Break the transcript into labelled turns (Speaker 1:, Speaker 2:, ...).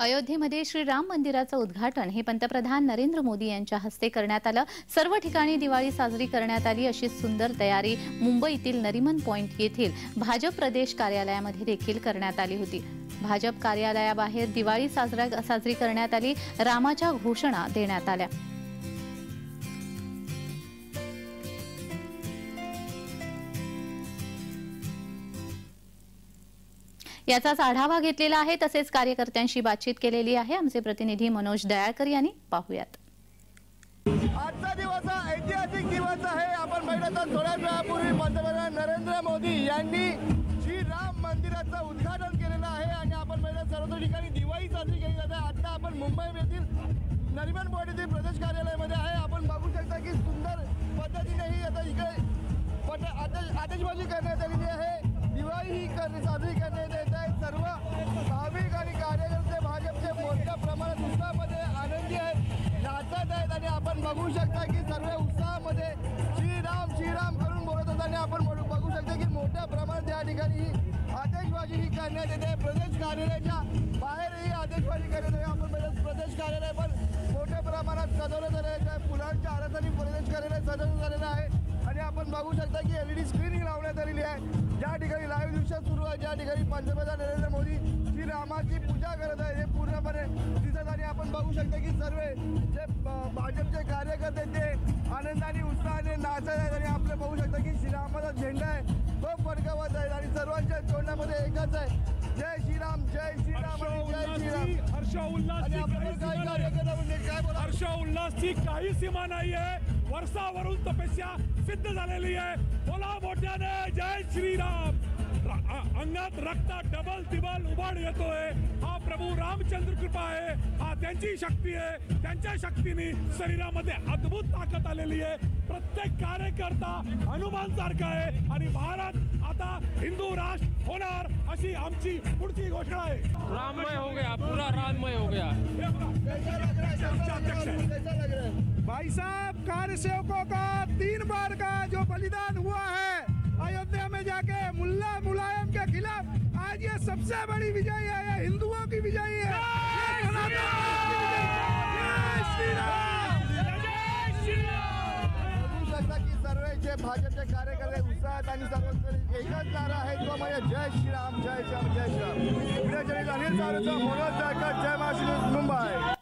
Speaker 1: अयोध्येमध्ये श्रीराम मंदिराचं उद्घाटन हे पंतप्रधान नरेंद्र मोदी यांच्या हस्ते करण्यात आलं। सर्व ठिकाणी दिवाळी साजरी करण्यात आली अशी सुंदर तयारी मुंबईतील नरिमन पॉइंट येथील भाजप प्रदेश कार्यालयामध्ये देखील करण्यात आली होती। भाजप कार्यालयाबाहेर दिवाळी साजरी करण्यात आली। रामाच्या घोषणा देण्यात आल्या। याचाच आढावा घेतलेला आहे, तसेच कार्यकर्त्यांशी बातचीत केलेली आहे। आमचे प्रतिनिधी मनोज दयाळकर यांनी पाहूयात।
Speaker 2: आजचा दिवस ऐतिहासिक दिवस आहे। आपण बघितलं थोड्या वेळापूर्वी पंतप्रधान नरेंद्र मोदी यांनी श्रीराम मंदिराचं उद्घाटन केलेलं आहे आणि आपण बघितलं सर्व ठिकाणी दिवाळी साजरी केली जाते। आता आपण मुंबई येथील नरिमन पॉइंट येथील प्रदेश कार्यालयामध्ये आहे। आपण बघू शकता की सुंदर पद्धतीने ही आता इकडे आतिषबाजी करण्यात आलेली आहे। दिवाळी ही साजरी करण्यात येत आहे। सर्व भाविक आणि कार्यकर्ते भाजपचे मोठ्या प्रमाणात उत्साहामध्ये आनंदी आहेत, नाचत आहेत आणि आपण बघू शकता की सर्व उत्साहामध्ये श्रीराम श्रीराम करून बोलत आहेत आणि आपण बघू शकता की मोठ्या प्रमाणात या ठिकाणी ही आतिषबाजी ही करण्यात येते। प्रदेश कार्यालयाच्या बाहेरही आतिषबाजी करण्यात येते। आपण प्रदेश कार्यालय पण मोठ्या प्रमाणात सजवलं झालेलं आहे। फुलांच्या हारासाठी प्रदेश कार्यालय सजवलं झालेलं आहे आणि आपण बघू शकता की LED स्क्रीनिंग लावण्यात आलेली आहे। ज्या ठिकाणी लाईव्ह दृश्य सुरू आहे, ज्या ठिकाणी पंतप्रधान नरेंद्र मोदी श्रीरामाची पूजा करत आहे, हे पूर्णपणे दिसत आणि आपण बघू शकता की सर्व जे भाजपचे कार्यकर्ते ते आनंदाने उत्साहाने नाचत आहेत आणि आपण बघू शकता की श्रीरामाचा झेंडा आहे तो फडकवत आहे आणि सर्वांच्या तोंडामध्ये एकच आहे, जय श्रीराम जय श्रीराम जय श्रीराम।
Speaker 3: हर्ष उल्हासची काही सीमा नाही आहे। वर्षावरून तपस्या सिद्ध झालेली आहे। बोला मोठ्याने जय श्रीराम। अंगात रक्त डबल तिबल उभाड येतोय। हा प्रभू रामचंद्र कृपा आहे, हा त्यांची शक्ती आहे। त्यांच्या शक्तीने शरीरामध्ये अद्भुत ताकद आलेली आहे। प्रत्येक कार्यकर्ता हनुमान सारखा आहे आणि भारत आता हिंदू राष्ट्र होणार अशी आमची पुढची घोषणा आहे।
Speaker 4: राममय हो गया, पूरा राममय हो गया।
Speaker 3: भाई साहब, कार्य सेवकों का 3 बार का जो बलिदान हुआ है अयोध्या में जाके मुल्ला मुलायम के खिलाफ, आज ये सबसे बड़ी विजय है। ये हिंदुओं की विजय है।
Speaker 2: भाजपचे कार्यकर्ते उत्साहात आणि सर्व एकच नारा आहे तो म्हणजे जय श्रीराम जय श्रीराम जय श्रीराम। अनिल सावंत, मनोज दयाळकर, जय महाराष्ट्र, मुंबई।